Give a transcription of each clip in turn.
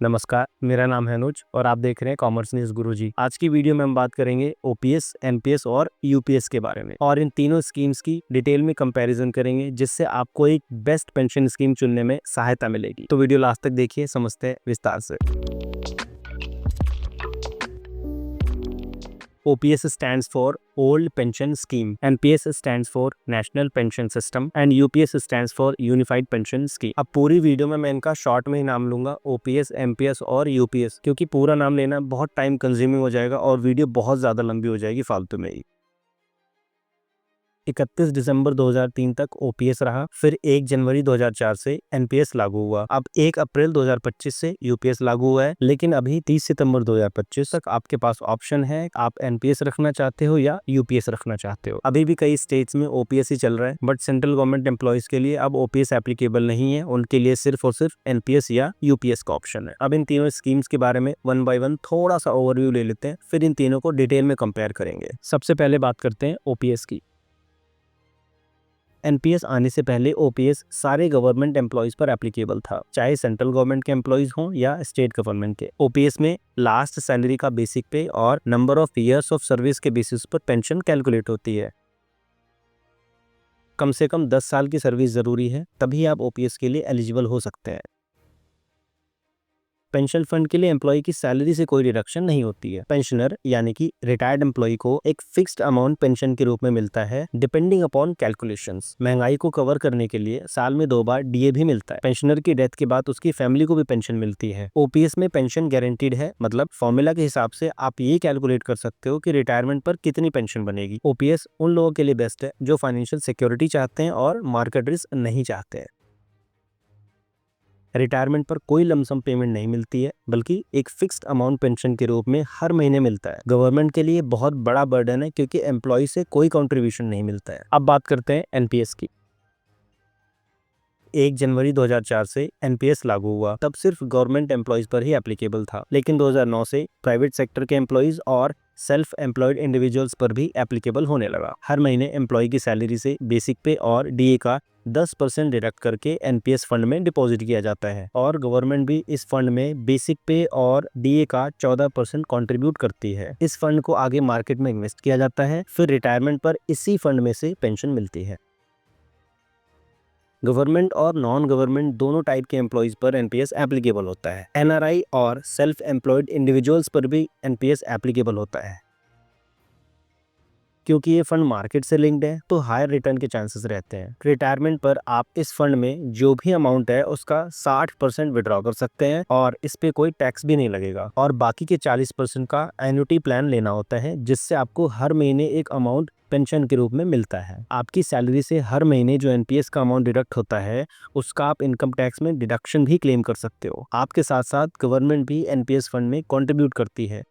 नमस्कार, मेरा नाम है अनुज और आप देख रहे हैं कॉमर्स न्यूज गुरुजी। आज की वीडियो में हम बात करेंगे ओपीएस, एनपीएस और यूपीएस के बारे में और इन तीनों स्कीम्स की डिटेल में कंपैरिजन करेंगे, जिससे आपको एक बेस्ट पेंशन स्कीम चुनने में सहायता मिलेगी। तो वीडियो लास्ट तक देखिए, समझते हैं विस्तार से। OPS stands for Old Pension Scheme, NPS stands for National Pension System and UPS stands for Unified Pension Scheme। अब पूरी वीडियो में मैं इनका शॉर्ट में ही नाम लूंगा, OPS, MPS और UPS, क्योंकि पूरा नाम लेना बहुत टाइम कंज्यूमिंग हो जाएगा और वीडियो बहुत ज़्यादा लंबी हो जाएगी फालतू में ही। 31 दिसंबर 2003 तक ओपीएस रहा, फिर 1 जनवरी 2004 से एनपीएस लागू हुआ। अब 1 अप्रैल 2025 से यूपीएस लागू हुआ है, लेकिन अभी 30 सितंबर 2025 तक आपके पास ऑप्शन है, आप एनपीएस रखना चाहते हो या यूपीएस रखना चाहते हो। अभी भी कई स्टेट्स में ओपीएस ही चल रहा है, बट सेंट्रल गवर्नमेंट एम्प्लॉयज के लिए अब ओपीएस एप्लीकेबल नहीं है, उनके लिए सिर्फ और सिर्फ एनपीएस या यूपीएस का ऑप्शन है। अब इन तीनों स्कीम्स के बारे में वन बाय वन थोड़ा सा ओवरव्यू ले लेते हैं, फिर इन तीनों को डिटेल में कंपेयर करेंगे। सबसे पहले बात करते हैं ओपीएस की। एनपीएस आने से पहले ओपीएस सारे गवर्नमेंट एम्प्लॉयज पर एप्लीकेबल था, चाहे सेंट्रल गवर्नमेंट के एम्प्लॉयज हों या स्टेट गवर्नमेंट के। ओपीएस में लास्ट सैलरी का बेसिक पे और number of years of service के बेसिस पर पेंशन कैलकुलेट होती है। कम से कम 10 साल की सर्विस जरूरी है, तभी आप ओपीएस के लिए एलिजिबल हो सकते हैं। पेंशन फंड के लिए एम्प्लॉय की सैलरी से कोई डिडक्शन नहीं होती है। पेंशनर यानी कि रिटायर्ड एम्प्लॉय को एक फिक्स्ड अमाउंट पेंशन के रूप में मिलता है, डिपेंडिंग अपॉन कैलकुलेशंस। महंगाई को कवर करने के लिए साल में 2 बार डीए भी मिलता है। पेंशनर की डेथ के बाद उसकी फैमिली को भी पेंशन मिलती है। ओपीएस में पेंशन गारंटीड है, मतलब फॉर्मूला के हिसाब से आप ये कैलकुलेट कर सकते हो कि रिटायरमेंट पर कितनी पेंशन बनेगी। ओपीएस उन लोगों के लिए बेस्ट है जो फाइनेंशियल सिक्योरिटी चाहते हैं और मार्केट रिस्क नहीं चाहते हैं। रिटायरमेंट पर कोई लमसम पेमेंट नहीं मिलती है, बल्कि एक फिक्स्ड अमाउंट पेंशन के रूप में हर महीने मिलता है। गवर्नमेंट के लिए बहुत बड़ा बर्डन है, क्योंकि एम्प्लॉय से कोई कंट्रीब्यूशन नहीं मिलता है। अब बात करते हैं एनपीएस की। 1 जनवरी 2004 से एनपीएस लागू हुआ, तब सिर्फ गवर्नमेंट एम्प्लॉयज पर ही एप्लीकेबल था, लेकिन 2009 से प्राइवेट सेक्टर के एम्प्लॉयज और सेल्फ एम्प्लॉयड इंडिविजुअल्स पर भी एप्लीकेबल होने लगा। हर महीने एम्प्लॉय की सैलरी से बेसिक पे और डीए का 10% डिडक्ट करके एनपीएस फंड में डिपॉजिट किया जाता है, और गवर्नमेंट भी इस फंड में बेसिक पे और डीए का 14% कंट्रीब्यूट करती है। इस फंड को आगे मार्केट में इन्वेस्ट किया जाता है, फिर रिटायरमेंट पर इसी फंड में से पेंशन मिलती है। गवर्नमेंट और नॉन गवर्नमेंट दोनों टाइप के एम्प्लॉयज पर एनपीएस एप्लीकेबल होता है। एनआरआई और सेल्फ एम्प्लॉयड इंडिविजुअल्स पर भी एनपीएस एप्लीकेबल होता है। क्योंकि ये फंड मार्केट से लिंक्ड है, तो हायर रिटर्न के चांसेस रहते हैं। रिटायरमेंट पर आप इस फंड में जो भी अमाउंट है उसका 60% विड्रॉ कर सकते हैं और इस पे कोई टैक्स भी नहीं लगेगा, और बाकी के 40% का एन्युटी प्लान लेना होता है, जिससे आपको हर महीने एक अमाउंट पेंशन के रूप में मिलता है। आपकी सैलरी से हर महीने जो एनपीएस का अमाउंट डिडक्ट होता है, उसका आप इनकम टैक्स में डिडक्शन भी क्लेम कर सकते हो। आपके साथ साथ गवर्नमेंट भी एनपीएस फंड में कंट्रीब्यूट करती है।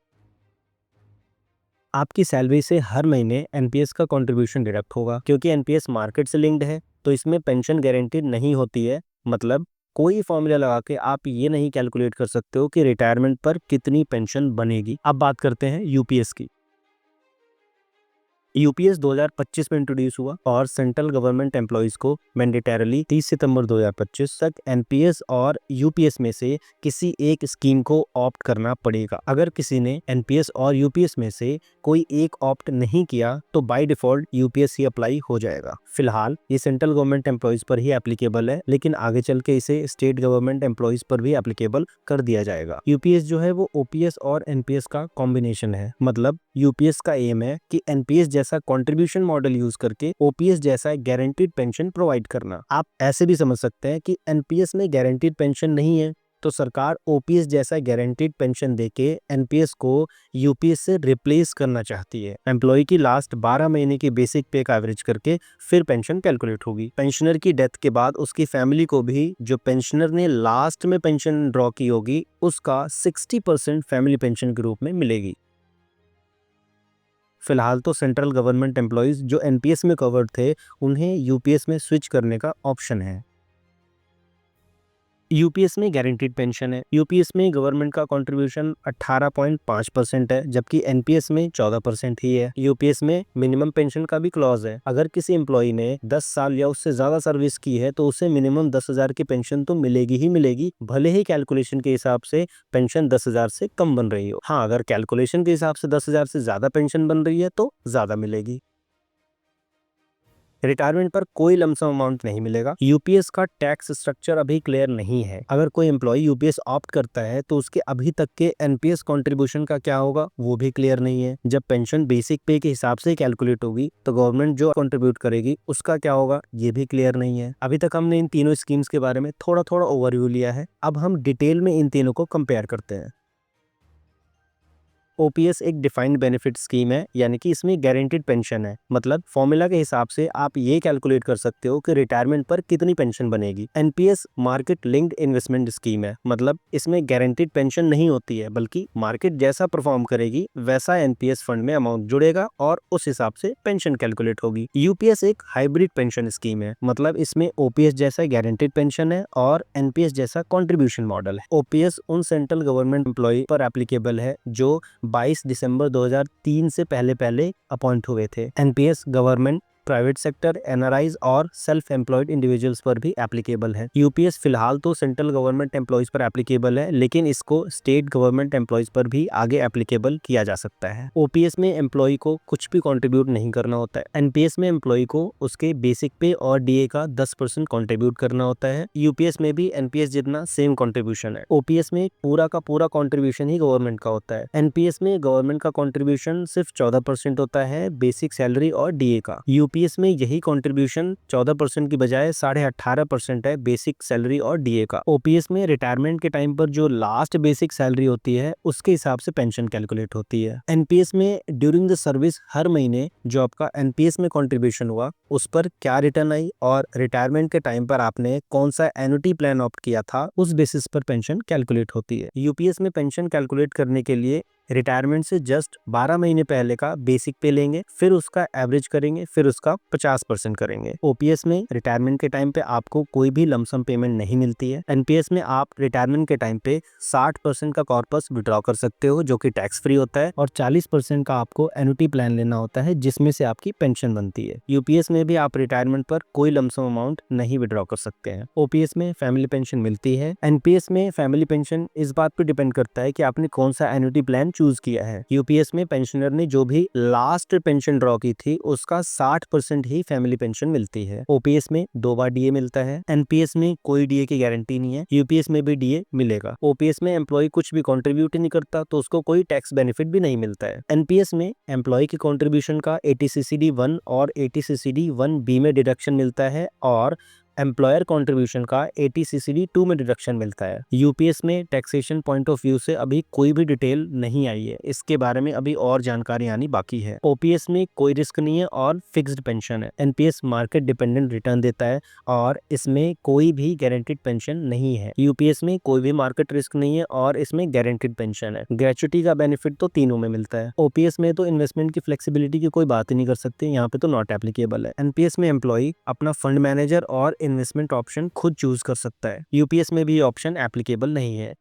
आपकी सैलरी से हर महीने एनपीएस का कंट्रीब्यूशन डिडक्ट होगा। क्योंकि एनपीएस मार्केट से लिंक्ड है, तो इसमें पेंशन गारंटीड नहीं होती है, मतलब कोई फॉर्मूला लगा के आप ये नहीं कैलकुलेट कर सकते हो कि रिटायरमेंट पर कितनी पेंशन बनेगी। अब बात करते हैं यूपीएस की। यूपीएस 2025 में इंट्रोड्यूस हुआ और सेंट्रल गवर्नमेंट एम्प्लॉयज को मैंडेटरली 30 सितंबर 2025 तक एनपीएस और यूपीएस में से किसी एक स्कीम को ऑप्ट करना पड़ेगा। अगर किसी ने एनपीएस और यूपीएस में से कोई एक ऑप्ट नहीं किया, तो by default UPS he apply हो जाएगा। फिलहाल ये सेंट्रल गवर्नमेंट एम्प्लॉयज पर ही एप्लीकेबल है, लेकिन आगे चल के इसे स्टेट गवर्नमेंट एम्प्लॉयज पर भी एप्लीकेबल कर दिया जाएगा। यूपीएस जो है वो ओपीएस और एनपीएस का कॉम्बिनेशन है, मतलब यूपीएस का एम है कि एनपीएस जैसा कंट्रीब्यूशन मॉडल यूज करके ओपीएस जैसा गारंटीड पेंशन प्रोवाइड करना। आप ऐसे भी समझ सकते हैं कि एनपीएस में गारंटीड पेंशन नहीं है, तो सरकार ओपीएस जैसा गारंटीड पेंशन देके एनपीएस को यूपीएस से रिप्लेस करना चाहती है। एम्प्लॉय की लास्ट 12 महीने की बेसिक पे का एवरेज करके फिर पेंशन कैलकुलेट होगी। पेंशनर की डेथ के बाद उसकी फैमिली को भी जो पेंशनर ने लास्ट में पेंशन ड्रॉ की होगी, उसका 60% फैमिली पेंशन के रूप में मिलेगी। फिलहाल तो सेंट्रल गवर्नमेंट एम्प्लॉयज जो एनपीएस में कवर्ड थे, उन्हें यूपीएस में स्विच करने का ऑप्शन है। यूपीएस में गारंटीड पेंशन है। यूपीएस में गवर्नमेंट का कंट्रीब्यूशन 18.5% है, जबकि एनपीएस में 14% ही है। यूपीएस में मिनिमम पेंशन का भी क्लॉज है। अगर किसी एम्प्लॉय ने 10 साल या उससे ज्यादा सर्विस की है तो उसे मिनिमम 10,000 की पेंशन तो मिलेगी ही मिलेगी, भले ही कैलकुलेशन के हिसाब से पेंशन 10,000 से कम बन रही हो। हाँ, अगर कैलकुलेशन के हिसाब से 10,000 से ज्यादा पेंशन बन रही है तो ज्यादा मिलेगी। रिटायरमेंट पर कोई लमसम अमाउंट नहीं मिलेगा। यूपीएस का टैक्स स्ट्रक्चर अभी क्लियर नहीं है। अगर कोई एम्प्लॉय यूपीएस ऑप्ट करता है तो उसके अभी तक के एनपीएस कंट्रीब्यूशन का क्या होगा वो भी क्लियर नहीं है। जब पेंशन बेसिक पे के हिसाब से कैलकुलेट होगी तो गवर्नमेंट जो कंट्रीब्यूट करेगी उसका क्या होगा ये भी क्लियर नहीं है। अभी तक हमने इन तीनों स्कीम्स के बारे में थोड़ा थोड़ा ओवरव्यू लिया है। अब हम डिटेल में इन तीनों को कंपेयर करते हैं। ओपीएस एक डिफाइंड बेनिफिट स्कीम है, यानी कि इसमें गारंटीड पेंशन है। मतलब फॉर्मूला के हिसाब से आप ये कैलकुलेट कर सकते हो कि रिटायरमेंट पर कितनी पेंशन बनेगी। NPS market linked investment scheme है, मतलब इसमें गारंटीड पेंशन नहीं होती है, बल्कि मार्केट जैसा परफॉर्म करेगी वैसा एनपीएस फंड में अमाउंट जुड़ेगा और उस हिसाब से पेंशन कैलकुलेट होगी। यूपीएस एक हाइब्रिड पेंशन स्कीम है, मतलब इसमें ओपीएस जैसा गारंटीड पेंशन है और एनपीएस जैसा कॉन्ट्रीब्यूशन मॉडल है। ओपीएस उन सेंट्रल गवर्नमेंट एम्प्लॉय पर एप्लीकेबल है जो 22 दिसंबर 2003 से पहले अपॉइंट हुए थे। NPS government, private sector, NRIs और सेल्फ एम्प्लॉयड इंडिविजुअल्स पर भी एप्लीकेबल है। यूपीएस फिलहाल तो सेंट्रल गवर्नमेंट एम्प्लॉयज पर एप्लीकेबल है, लेकिन इसको स्टेट गवर्नमेंट एम्प्लॉयज पर भी आगे एप्लीकेबल किया जा सकता है। ओपीएस में एम्प्लॉय को कुछ भी कंट्रीब्यूट नहीं करना होता है। एनपीएस में एम्प्लॉय को उसके बेसिक पे और डीए का 10% कंट्रीब्यूट करना होता है। यूपीएस में भी एनपीएस जितना सेम कंट्रीब्यूशन है। ओपीएस में पूरा का पूरा कंट्रीब्यूशन ही गवर्नमेंट का होता है। एनपीएस में गवर्नमेंट का कंट्रीब्यूशन सिर्फ 14% होता है, बेसिक सैलरी और डीए का। यूपीएस में यही कंट्रीब्यूशन 14% की बजाय 18.5% है, बेसिक सैलरी और डीए का। ओपीएस में रिटायरमेंट के टाइम पर जो लास्ट बेसिक सैलरी होती है उसके हिसाब से पेंशन कैलकुलेट होती है। एनपीएस में ड्यूरिंग द सर्विस हर महीने जो आपका एनपीएस में कंट्रीब्यूशन हुआ उस पर क्या रिटर्न आई और रिटायरमेंट के टाइम पर आपने कौन सा एन्युटी प्लान ऑप्ट किया था, उस बेसिस पर पेंशन कैलकुलेट होती है। यूपीएस में पेंशन कैलकुलेट करने के लिए रिटायरमेंट से जस्ट 12 महीने पहले का बेसिक पे लेंगे, फिर उसका एवरेज करेंगे, फिर उसका 50% करेंगे। ओपीएस में रिटायरमेंट के टाइम पे आपको कोई भी लमसम पेमेंट नहीं मिलती है। एनपीएस में आप रिटायरमेंट के टाइम पे 60% का कॉर्पस विड्रॉ कर सकते हो जो कि टैक्स फ्री होता है, और 40% का आपको एन्युटी प्लान लेना होता है जिसमें से आपकी पेंशन बनती है। यूपीएस में भी आप रिटायरमेंट पर कोई लमसम अमाउंट नहीं विड्रॉ कर सकते हैं। ओपीएस में फैमिली पेंशन मिलती है। एनपीएस में फैमिली पेंशन इस बात पर डिपेंड करता है कि आपने कौन सा एन्युटी प्लान चूज किया है। यूपीएस में पेंशनर ने जो भी लास्ट पेंशन ड्रॉ की थी उसका 60% ही फैमिली पेंशन मिलती है। ओपीएस में 2 बार डीए मिलता है। एनपीएस में कोई डीए की गारंटी नहीं है। यूपीएस में भी डीए मिलेगा। ओपीएस में एम्प्लॉय कुछ भी कंट्रीब्यूट नहीं करता तो उसको कोई टैक्स बेनिफिट भी नहीं मिलता है। एनपीएस में एम्प्लॉय की कंट्रीब्यूशन का 80CCD 1 और 80CCD 1B में डिडक्शन मिलता है और एम्प्लॉयर कंट्रीब्यूशन का 80CCD 2 में डिडक्शन मिलता है। यूपीएस में टैक्सेशन पॉइंट ऑफ व्यू से अभी कोई भी डिटेल नहीं आई है, इसके बारे में अभी और जानकारी आनी बाकी है। ओपीएस में कोई रिस्क नहीं है और फिक्स्ड पेंशन है। एनपीएस मार्केट डिपेंडेंट रिटर्न देता है और इसमें कोई भी गारंटीड पेंशन नहीं है। यूपीएस में कोई भी मार्केट रिस्क नहीं है और इसमें गारंटीड पेंशन है। ग्रेचुटी का बेनिफिट तो तीनों में मिलता है। ओपीएस में तो इन्वेस्टमेंट की फ्लेक्सिबिलिटी की कोई बात ही नहीं कर सकते, यहाँ पे तो नॉट एप्लीकेबल है। एनपीएस में एम्प्लॉय अपना फंड मैनेजर और इन्वेस्टमेंट ऑप्शन खुद चूज कर सकता है। यूपीएस में भी ऑप्शन एप्लीकेबल नहीं है।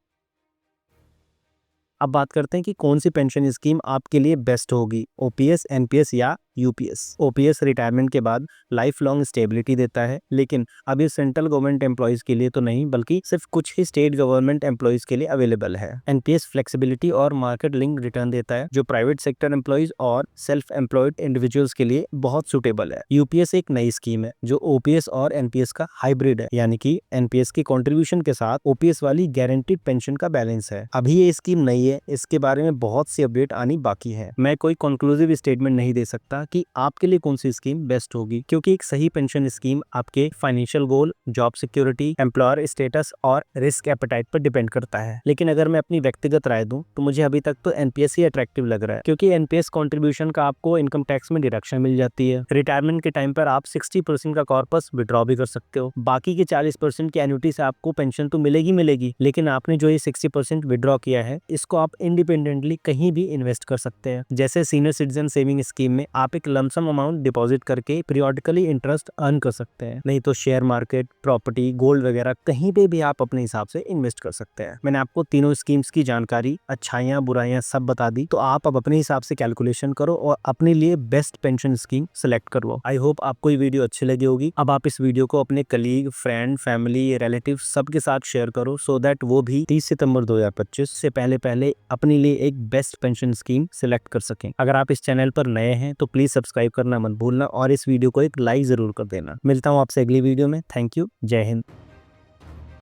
अब बात करते हैं कि कौन सी पेंशन स्कीम आपके लिए बेस्ट होगी, ओपीएस, एनपीएस या यूपीएस। ओपीएस रिटायरमेंट के बाद लाइफ लॉन्ग स्टेबिलिटी देता है, लेकिन अभी सेंट्रल गवर्नमेंट एम्प्लॉयज के लिए तो नहीं, बल्कि सिर्फ कुछ ही स्टेट गवर्नमेंट एम्प्लॉयज के लिए अवेलेबल है। एनपीएस फ्लेक्सिबिलिटी और मार्केट लिंक रिटर्न देता है जो प्राइवेट सेक्टर एम्प्लॉयज और सेल्फ एम्प्लॉयड इंडिविजुअल्स के लिए बहुत सुटेबल है। यूपीएस एक नई स्कीम है जो ओपीएस और एनपीएस का हाइब्रिड है, यानी कि एनपीएस की कंट्रीब्यूशन के साथ ओपीएस वाली गारंटीड पेंशन का बैलेंस है। अभी ये स्कीम नई है, इसके बारे में बहुत सी अपडेट आनी बाकी है। मैं कोई कंक्लूसिव स्टेटमेंट नहीं दे सकता कि आपके लिए कौन सी स्कीम बेस्ट होगी, क्योंकि एक सही पेंशन स्कीम आपके financial goal, job security, employer status और रिस्क एपेटाइट पर डिपेंड करता है। लेकिन अगर मैं अपनी व्यक्तिगत राय दूं तो मुझे अभी तक तो एनपीएस ही अट्रैक्टिव लग रहा है, क्योंकि एनपीएस कंट्रीब्यूशन का आपको इनकम टैक्स में डिडक्शन मिल जाती है। रिटायरमेंट के टाइम पर आप 60% का कॉर्पस विड्रॉ भी कर सकते हो। बाकी के 40% की एन्युटी से आपको पेंशन तो मिलेगी, लेकिन आपने जो ये 60% विड्रॉ किया है इसको आप इंडिपेंडेंटली कहीं भी इन्वेस्ट कर सकते हैं। जैसे सीनियर सिटीजन सेविंग स्कीम में आप आप एक लमसम अमाउंट डिपॉजिट करके पीरियोडिकली इंटरेस्ट अर्न कर सकते हैं। नहीं तो शेयर मार्केट, प्रॉपर्टी, गोल्ड वगैरह कहीं पे भी आप अपने हिसाब से इन्वेस्ट कर सकते हैं। मैंने आपको तीनों स्कीम्स की जानकारी, अच्छाइयाँ बुराइयाँ सब बता दी, तो आप अब अपने हिसाब से कैलकुलेशन करो और अपने लिए बेस्ट पेंशन स्कीम सेलेक्ट करो। आई होप आपको ये वीडियो अच्छी लगी होगी। अब आप इस वीडियो को अपने कलीग, फ्रेंड, फैमिली, रिलेटिव सबके साथ शेयर करो सो दैट वो भी 30 सितंबर 2025 से पहले अपने लिए एक बेस्ट पेंशन स्कीम सिलेक्ट कर सकें। अगर आप इस चैनल पर नए हैं तो प्लीज सब्सक्राइब करना मत भूलना और इस वीडियो को एक लाइक जरूर कर देना। मिलता हूँ आपसे अगली वीडियो में। Thank you. जय हिंद।